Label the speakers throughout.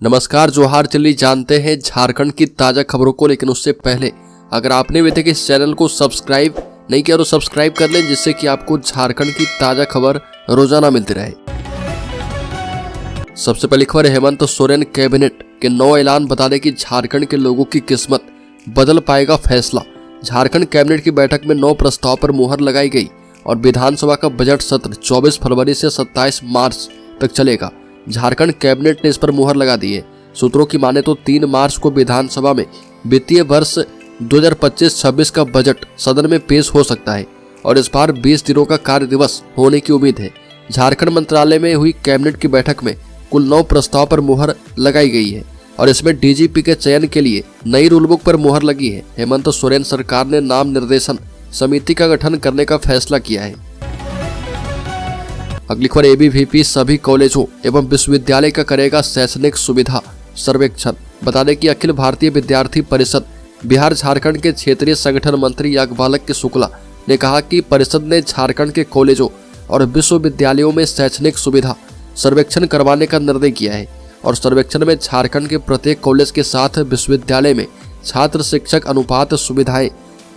Speaker 1: नमस्कार, जोहार, चलिए जानते हैं झारखंड की ताजा खबरों को। लेकिन उससे पहले अगर आपने अभी तक इस चैनल को सब्सक्राइब नहीं किया तो सब्सक्राइब कर लें, जिससे कि आपको झारखंड की ताजा खबर रोजाना मिलती रहे। सबसे पहली खबर, हेमंत सोरेन कैबिनेट के 9 ऐलान बता दें कि झारखंड के लोगों की किस्मत बदल पाएगा फैसला। झारखंड कैबिनेट की बैठक में 9 प्रस्ताव पर मुहर लगाई गई और विधानसभा का बजट सत्र 24 फरवरी से 27 मार्च तक चलेगा। झारखंड कैबिनेट ने इस पर मुहर लगा दी है। सूत्रों की माने तो 3 मार्च को विधानसभा में वित्तीय वर्ष 2025-26 का बजट सदन में पेश हो सकता है और इस बार 20 दिनों का कार्य दिवस होने की उम्मीद है। झारखंड मंत्रालय में हुई कैबिनेट की बैठक में कुल 9 प्रस्ताव पर मुहर लगाई गई है और इसमें डीजीपी के चयन के लिए नई रूलबुक पर मुहर लगी है। हेमंत सोरेन सरकार ने नाम निर्देशन समिति का गठन करने का फैसला किया है। अगली खबर, एबीवीपी सभी कॉलेजों एवं विश्वविद्यालय का करेगा शैक्षणिक सुविधा सर्वेक्षण। बता दें कि अखिल भारतीय विद्यार्थी परिषद बिहार झारखंड के क्षेत्रीय संगठन मंत्री याज्ञवल्क्य शुक्ला ने कहा कि परिषद ने झारखंड के कॉलेजों और विश्वविद्यालयों में शैक्षणिक सुविधा सर्वेक्षण करवाने का निर्णय किया है और सर्वेक्षण में झारखंड के प्रत्येक कॉलेज के साथ विश्वविद्यालय में छात्र शिक्षक अनुपात सुविधाएं,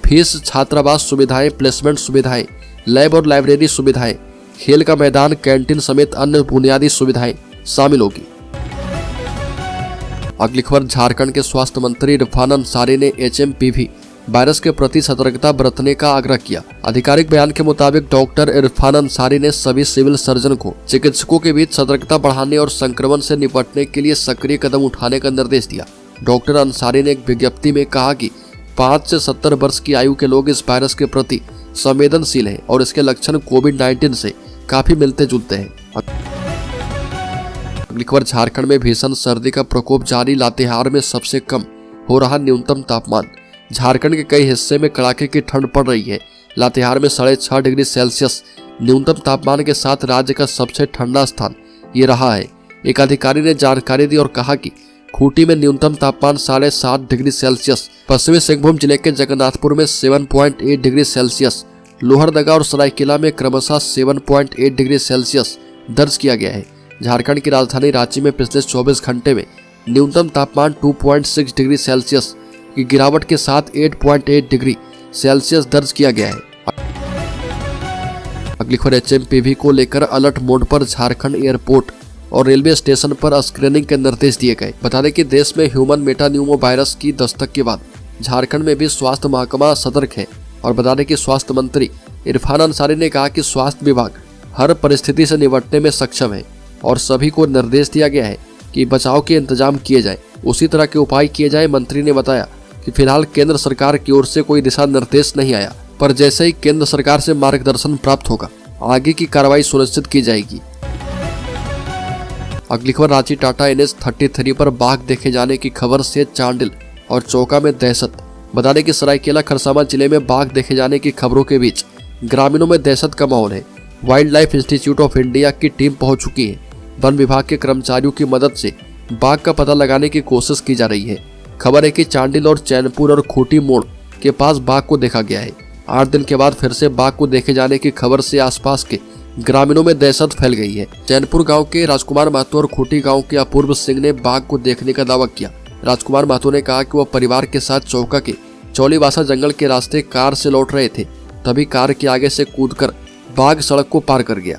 Speaker 1: फीस, छात्रावास सुविधाएं, प्लेसमेंट सुविधाएं, लैब और लाइब्रेरी सुविधाएं, खेल का मैदान, कैंटीन समेत अन्य बुनियादी सुविधाएं शामिल होगी। अगली खबर, झारखंड के स्वास्थ्य मंत्री इरफान अंसारी ने एचएमपीवी वायरस के प्रति सतर्कता बरतने का आग्रह किया। आधिकारिक बयान के मुताबिक डॉक्टर इरफान अंसारी ने सभी सिविल सर्जन को चिकित्सकों के बीच सतर्कता बढ़ाने और संक्रमण से निपटने के लिए सक्रिय कदम उठाने का निर्देश दिया। डॉक्टर अंसारी ने एक विज्ञप्ति में कहा कि 5 से 70 वर्ष की आयु के लोग इस वायरस के प्रति संवेदनशील हैं और इसके लक्षण कोविड-19 से काफी मिलते जुलते हैं। अगली खबर, झारखंड में भीषण सर्दी का प्रकोप जारी। लातेहार में सबसे कम हो रहा न्यूनतम तापमान। झारखंड के कई हिस्से में कड़ाके की ठंड पड़ रही है। लातेहार में 6.5 डिग्री सेल्सियस न्यूनतम तापमान के साथ राज्य का सबसे ठंडा स्थान ये रहा है। एक अधिकारी ने जानकारी दी और कहा कि खूंटी में न्यूनतम तापमान 7.5 डिग्री सेल्सियस, पश्चिमी सिंहभूम जिले के जगन्नाथपुर में 7.8 डिग्री सेल्सियस, लोहरदगा और सरायकेला में क्रमशः 7.8 डिग्री सेल्सियस दर्ज किया गया है। झारखंड की राजधानी रांची में पिछले 24 घंटे में न्यूनतम तापमान 2.6 डिग्री सेल्सियस की गिरावट के साथ 8.8 डिग्री सेल्सियस दर्ज किया गया है। अगली खबर, एचएमपीवी को लेकर अलर्ट मोड पर। झारखंड एयरपोर्ट और रेलवे स्टेशन पर स्क्रीनिंग के निर्देश दिए गए। बता दें कि देश में ह्यूमन मेटान्यूमो वायरस की दस्तक के बाद झारखंड में भी स्वास्थ्य महकमा सतर्क है और बता दें कि स्वास्थ्य मंत्री इरफान अंसारी ने कहा कि स्वास्थ्य विभाग हर परिस्थिति से निपटने में सक्षम है और सभी को निर्देश दिया गया है कि बचाव के इंतजाम किए जाएं, उसी तरह के उपाय किए जाएं। मंत्री ने बताया कि फिलहाल केंद्र सरकार की ओर से कोई दिशा निर्देश नहीं आया, पर जैसे ही केंद्र सरकार से मार्गदर्शन प्राप्त होगा आगे की कार्रवाई सुनिश्चित की जाएगी। अगली खबर, रांची टाटा NH-33 पर बाघ देखे जाने की खबर से चांडिल और चौका में दहशत। बता दें कि सरायकेला खरसावां जिले में बाघ देखे जाने की खबरों के बीच ग्रामीणों में दहशत का माहौल है। Wild life institute of India की टीम पहुंच चुकी है। वन विभाग के कर्मचारियों की मदद से बाघ का पता लगाने की कोशिश की जा रही है। खबर है कि चांडिल और चैनपुर और खूंटी मोड़ के पास बाघ को देखा गया है। 8 दिन के बाद फिर से बाघ को देखे जाने की खबर से आसपास के ग्रामीणों में दहशत फैल गई है। चैनपुर गांव के राजकुमार महतो और खूंटी गांव के अपूर्व सिंह ने बाघ को देखने का दावा किया। राजकुमार महतो ने कहा कि वह परिवार के साथ चौका के चौलीवासा जंगल के रास्ते कार से लौट रहे थे, तभी कार के आगे से कूदकर बाघ सड़क को पार कर गया।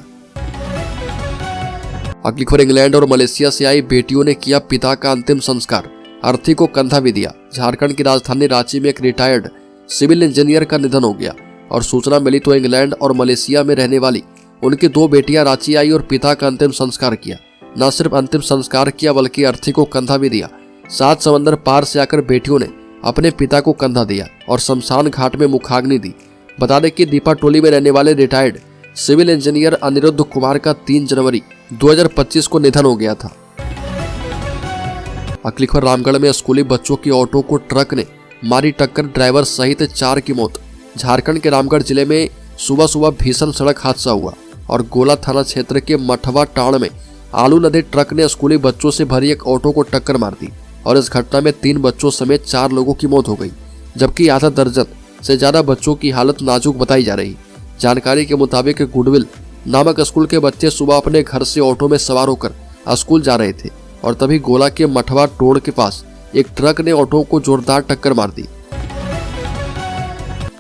Speaker 1: अगली खबर, इंग्लैंड और मलेशिया से आई बेटियों ने किया पिता का अंतिम संस्कार, अर्थी को कंधा भी दिया। झारखंड की राजधानी रांची में एक रिटायर्ड सिविल इंजीनियर का निधन हो गया और सूचना मिली तो इंग्लैंड और मलेशिया में रहने वाली उनकी 2 बेटियां रांची आई और पिता का अंतिम संस्कार किया। न सिर्फ अंतिम संस्कार किया बल्कि अर्थी को कंधा भी दिया। 7 समंदर पार से आकर बेटियों ने अपने पिता को कंधा दिया और शमशान घाट में मुखाग्नि दी। बता दें कि दीपा टोली में रहने वाले retired civil engineer Anirudh Kumar का 3 जनवरी 2025 को निधन हो गया था। अगली खबर, रामगढ़ में स्कूली बच्चों की ऑटो को ट्रक ने मारी टक्कर, ड्राइवर सहित 4 की मौत। झारखंड के रामगढ़ जिले में सुबह सुबह भीषण सड़क हादसा हुआ और गोला थाना क्षेत्र के मठवा टाण में आलू लदे ट्रक ने स्कूली बच्चों से भरी एक ऑटो को टक्कर मार दी और इस घटना में 3 बच्चों समेत 4 लोगों की मौत हो गई, जबकि आधा दर्जन से ज्यादा बच्चों की हालत नाजुक बताई जा रही। जानकारी के मुताबिक गुडविल नामक स्कूल के बच्चे सुबह अपने घर से ऑटो में सवार होकर स्कूल जा रहे थे और तभी गोला के मठवा टोड़ के पास एक ट्रक ने ऑटो को जोरदार टक्कर मार दी।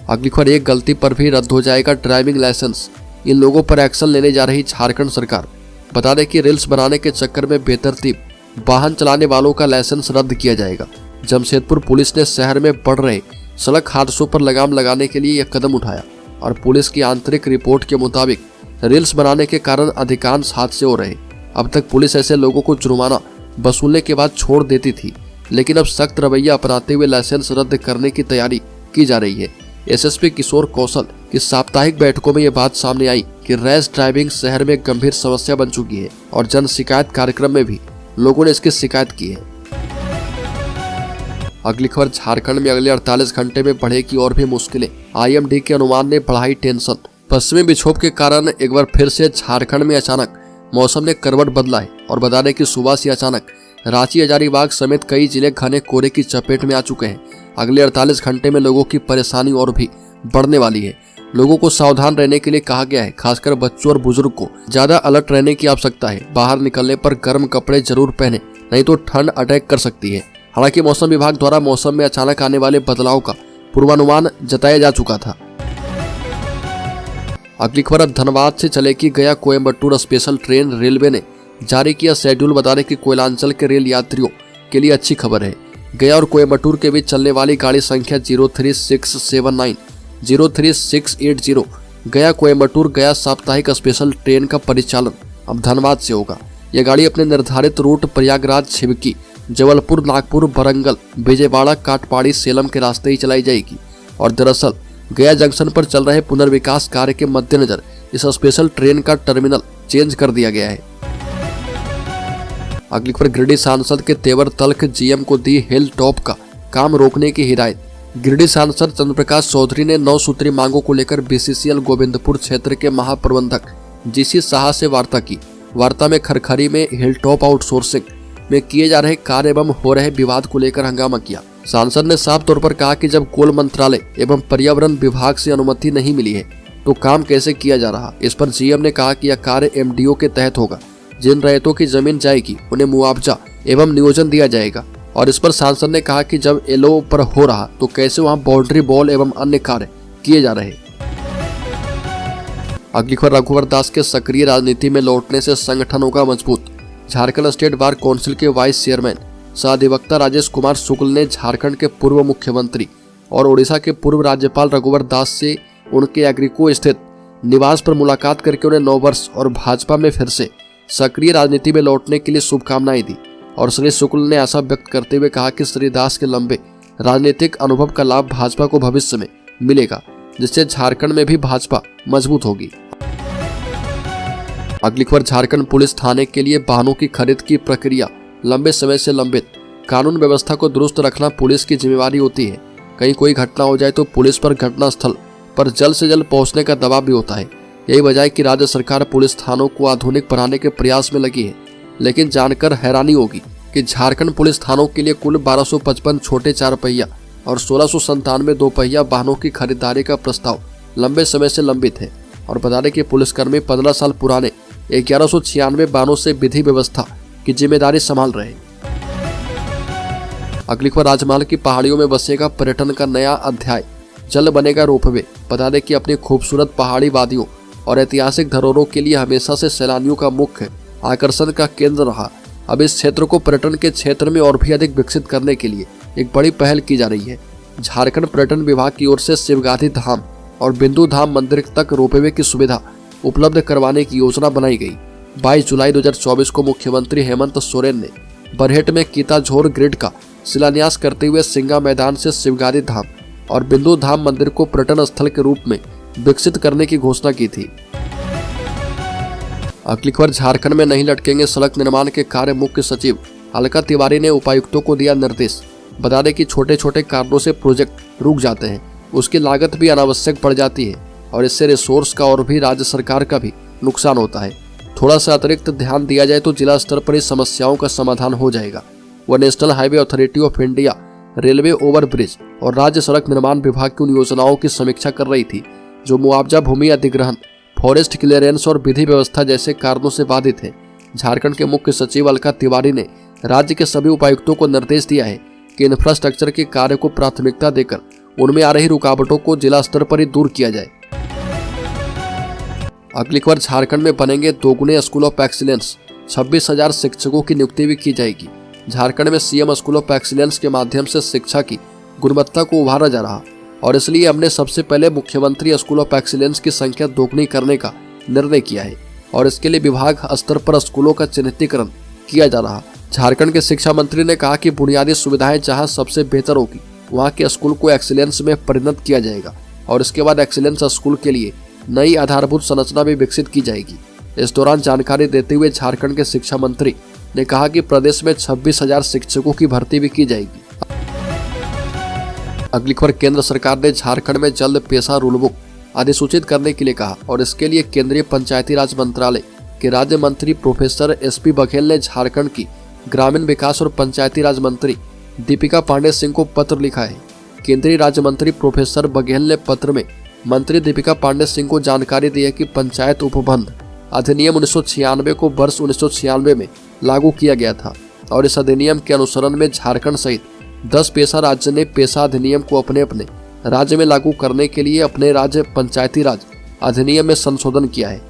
Speaker 1: अगली खबर, एक गलती पर भी रद्द हो जाएगा ड्राइविंग लाइसेंस, इन लोगों पर एक्शन लेने जा रही झारखंड सरकार। बता दें कि रील्स बनाने के चक्कर में बेतरतीब वाहन चलाने वालों का लाइसेंस रद्द किया जाएगा। जमशेदपुर पुलिस ने शहर में बढ़ रहे सड़क हादसों पर लगाम लगाने के लिए यह कदम उठाया और पुलिस की आंतरिक रिपोर्ट के मुताबिक रील्स बनाने के कारण अधिकांश हादसे हो रहे। अब तक पुलिस ऐसे लोगों को जुर्माना वसूलने के बाद छोड़ देती थी, लेकिन अब सख्त रवैया अपनाते हुए लाइसेंस रद्द करने की तैयारी की जा रही है। एसएसपी किशोर कौशल की साप्ताहिक बैठकों में यह बात सामने आई कि रैश ड्राइविंग शहर में गंभीर समस्या बन चुकी है और जन शिकायत कार्यक्रम में भी लोगों ने इसकी शिकायत की है। अगली खबर, झारखंड में अगले 48 घंटे में बढ़ेगी और भी मुश्किलें, आईएमडी के अनुमान ने बढ़ाई टेंशन। पश्चिमी विक्षोभ के कारण एक बार फिर से झारखंड में अचानक मौसम ने करवट बदला है और बता दें कि सुबह से अचानक रांची, हजारीबाग समेत कई जिले घने कोहरे की चपेट में आ चुके हैं। अगले 48 घंटे में लोगों की परेशानी और भी बढ़ने वाली है। लोगों को सावधान रहने के लिए कहा गया है, खासकर बच्चों और बुजुर्ग को ज्यादा अलर्ट रहने की आवश्यकता है। बाहर निकलने पर गर्म कपड़े जरूर पहने, नहीं तो ठंड अटैक कर सकती है। हालांकि मौसम विभाग द्वारा मौसम में अचानक आने वाले बदलाव का पूर्वानुमान जताया जा चुका था। अगली खबर, धनबाद से चलेगी गया कोयम्बटूर स्पेशल ट्रेन, रेलवे ने जारी किया शेड्यूल। बता दें कि कोयलांचल के रेल यात्रियों के लिए अच्छी खबर है। गया और कोयम्बटूर के बीच चलने वाली गाड़ी संख्या 03679 03680 गया कोयम्बटूर गया साप्ताहिक स्पेशल ट्रेन का परिचालन अब धनबाद से होगा। यह गाड़ी अपने निर्धारित रूट प्रयागराज, छिबकी, जबलपुर, नागपुर, बरंगल, विजयवाड़ा, काटपाड़ी, सेलम के रास्ते ही चलाई जाएगी। और दरअसल गया जंक्शन पर चल रहे पुनर्विकास कार्य के मद्देनजर इस स्पेशल ट्रेन का टर्मिनल चेंज कर दिया गया है। अगली खबर, गिरिडीह सांसद के तेवर तल्ख, जीएम को दी हिल टॉप का काम रोकने की हिदायत। गिरिडीह सांसद चंद्रप्रकाश चौधरी ने 9 सूत्री मांगों को लेकर बीसीसीएल गोविंदपुर क्षेत्र के महाप्रबंधक जीसी साहा से वार्ता की। वार्ता में खरखरी में हिल टॉप आउटसोर्सिंग में किए जा रहे कार्य एवं हो रहे विवाद को लेकर हंगामा किया। सांसद ने साफ तौर पर कहा कि जब कोल मंत्रालय एवं पर्यावरण विभाग से अनुमति नहीं मिली है तो काम कैसे किया जा रहा। इस पर जीएम ने कहा कि यह कार्य एमडीओ के तहत होगा। जिन रैयतों की जमीन जाएगी उन्हें मुआवजा एवं नियोजन दिया जाएगा। और इस पर सांसद ने कहा कि जब एलओ पर हो रहा तो कैसे वहां बाउंड्री बॉल एवं अन्य कार्य किए जा रहे। अगली खबर, रघुवर दास के सक्रिय राजनीति में लौटने से संगठन होगा मजबूत। झारखंड स्टेट बार काउंसिल के वाइस चेयरमैन सह अधिवक्ता राजेश कुमार शुक्ल ने झारखंड के पूर्व मुख्यमंत्री और ओडिशा के पूर्व राज्यपाल रघुवर दास से उनके एग्रीको स्थित निवास पर मुलाकात करके उन्हें 9 वर्ष और भाजपा में फिर से सक्रिय राजनीति में लौटने के लिए शुभकामनाएं दी। और श्री शुक्ल ने आशा व्यक्त करते हुए कहा कि श्री दास के लंबे राजनीतिक अनुभव का लाभ भाजपा को भविष्य में मिलेगा, जिससे झारखंड में भी भाजपा मजबूत होगी। अगली खबर, झारखंड पुलिस थाने के लिए वाहनों की खरीद की प्रक्रिया लंबे समय से लंबित। कानून व्यवस्था को दुरुस्त रखना पुलिस की जिम्मेवारी होती है। कहीं कोई घटना हो जाए तो पुलिस पर घटना स्थल पर जल्द से जल्द पहुंचने का दबाव भी होता है। यही वजह है कि राज्य सरकार पुलिस थानों को आधुनिक बनाने के प्रयास में लगी है। लेकिन जानकर हैरानी होगी कि झारखंड पुलिस थानों के लिए कुल 1255 छोटे 4 पहिया और 1697 2 पहिया वाहनों की खरीदारी का प्रस्ताव लंबे समय से लंबित है। और बता दें कि पुलिसकर्मी 15 साल पुराने 1196 वाहनों से विधि व्यवस्था की जिम्मेदारी संभाल रहे। अगली खबर, राजमहल की पहाड़ियों में बसेगा पर्यटन का नया अध्याय, जल बनेगा रोपवे। बता दें कि अपनी खूबसूरत पहाड़ी वादियों और ऐतिहासिक धरोहरों के लिए हमेशा से सैलानियों का मुख्य आकर्षण का केंद्र रहा। अब इस क्षेत्र को पर्यटन के क्षेत्र में और भी अधिक विकसित करने के लिए एक बड़ी पहल की जा रही है। झारखंड पर्यटन विभाग की ओर से शिवगादी धाम और बिंदु धाम मंदिर तक रोपवे की सुविधा उपलब्ध करवाने की योजना बनाई गई। 22 जुलाई 2024 को मुख्यमंत्री हेमंत सोरेन ने बरहेट में कीताझोर ग्रिड का शिलान्यास करते हुए सिंगा मैदान से शिवगादी धाम और बिंदु धाम मंदिर को पर्यटन स्थल के रूप में विकसित करने की घोषणा की थी। अगली खबर, झारखंड में नहीं लटकेंगे सड़क निर्माण के कार्य, मुख्य सचिव अलका तिवारी ने उपायुक्तों को दिया निर्देश। बता दें कि छोटे छोटे कारणों से प्रोजेक्ट रुक जाते हैं, उसकी लागत भी अनावश्यक बढ़ जाती है और इससे रिसोर्स का और भी राज्य सरकार का भी नुकसान होता है। थोड़ा सा अतिरिक्त ध्यान दिया जाए तो जिला स्तर पर इस समस्याओं का समाधान हो जाएगा। वह national highway authority of India, railway overbridge और राज्य सड़क निर्माण विभाग की उन योजनाओं की समीक्षा कर रही थी जो मुआवजा, भूमि अधिग्रहण, फॉरेस्ट क्लियरेंस और विधि व्यवस्था जैसे कारणों से बाधित है। झारखंड के मुख्य सचिव अलका तिवारी ने राज्य के सभी उपायुक्तों को निर्देश दिया है कि इंफ्रास्ट्रक्चर के कार्य को प्राथमिकता देकर उनमें आ रही रुकावटों को जिला स्तर पर ही दूर किया जाए। अगली खबर, झारखंड में बनेंगे दोगुने स्कूल ऑफ एक्सीलेंस, 26,000 शिक्षकों की नियुक्ति भी की जाएगी। झारखंड में सीएम स्कूल ऑफ एक्सीलेंस के माध्यम से शिक्षा की गुणवत्ता को उभारा जा रहा और इसलिए हमने सबसे पहले मुख्यमंत्री स्कूल ऑफ एक्सीलेंस की संख्या दोगुनी करने का निर्णय किया है और इसके लिए विभाग स्तर पर स्कूलों का चिन्हितीकरण किया जा रहा। झारखंड के शिक्षा मंत्री ने कहा कि बुनियादी सुविधाएं जहां सबसे बेहतर होगी वहां के स्कूल को एक्सीलेंस में परिणत किया जाएगा और इसके बाद एक्सीलेंस स्कूल के लिए नई आधारभूत संरचना भी विकसित की जाएगी। इस दौरान जानकारी देते हुए झारखंड के शिक्षा मंत्री ने कहा कि प्रदेश में 26,000 शिक्षकों की भर्ती भी की जाएगी। अगली खबर, केंद्र सरकार ने झारखंड में जल्द पेशा रूल बुक अधिसूचित करने के लिए कहा और इसके लिए केंद्रीय पंचायती राज मंत्रालय के राज्य मंत्री प्रोफेसर SP बघेल ने झारखंड की ग्रामीण विकास और पंचायती राज मंत्री दीपिका पांडे सिंह को पत्र लिखा है। केंद्रीय राज्य मंत्री प्रोफेसर बघेल ने पत्र में मंत्री दीपिका पांडे सिंह को जानकारी दी है कि पंचायत उपबंध अधिनियम 1996 को वर्ष 1996 में लागू किया गया था और इस अधिनियम के अनुसरण में झारखंड सहित 10 पेशा राज्य ने पेशा अधिनियम को अपने अपने राज्य में लागू करने के लिए अपने राज्य पंचायती राज अधिनियम में संशोधन किया है।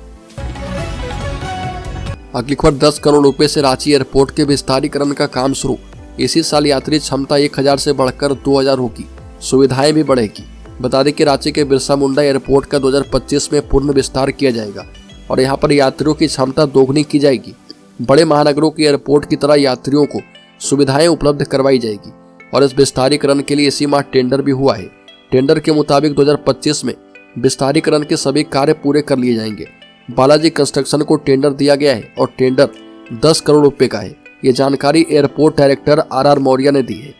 Speaker 1: अगली खबर, 10 करोड़ रुपए से रांची एयरपोर्ट के विस्तारीकरण का काम शुरू। इसी साल यात्री क्षमता 1000 से बढ़कर 2000 होगी, सुविधाएं भी बढ़ेगी। बता दें कि रांची के बिरसा मुंडा एयरपोर्ट का 2025 में पूर्ण विस्तार किया जाएगा और यहाँ पर यात्रियों की क्षमता दोगुनी की जाएगी। बड़े महानगरों के एयरपोर्ट की तरह यात्रियों को सुविधाएं उपलब्ध करवाई जाएगी और इस विस्तारीकरण के लिए इसी माह टेंडर भी हुआ है। टेंडर के मुताबिक 2025 में विस्तारीकरण के सभी कार्य पूरे कर लिए जाएंगे। बालाजी कंस्ट्रक्शन को टेंडर दिया गया है और टेंडर 10 करोड़ रुपए का है। ये जानकारी एयरपोर्ट डायरेक्टर RR मौर्य ने दी है।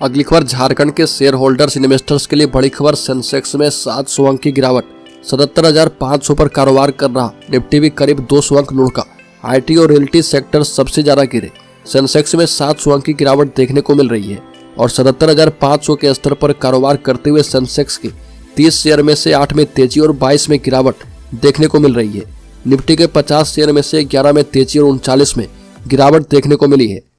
Speaker 1: अगली खबर, झारखंड के शेयर होल्डर्स इन्वेस्टर्स के लिए बड़ी खबर, सेंसेक्स में 700 अंक की गिरावट, 77,500 पर कारोबार कर रहा। निफ्टी भी करीब 200 अंक लुढ़का। IT और रियल्टी सेक्टर सबसे ज्यादा गिरे। सेंसेक्स में 700 अंक की गिरावट देखने को मिल रही है और 77,500 के स्तर पर कारोबार करते हुए सेंसेक्स के 30 शेयर में से 8 में तेजी और 22 में गिरावट देखने को मिल रही है। निफ्टी के 50 शेयर में से 11 में तेजी और 39 में गिरावट देखने को मिली है।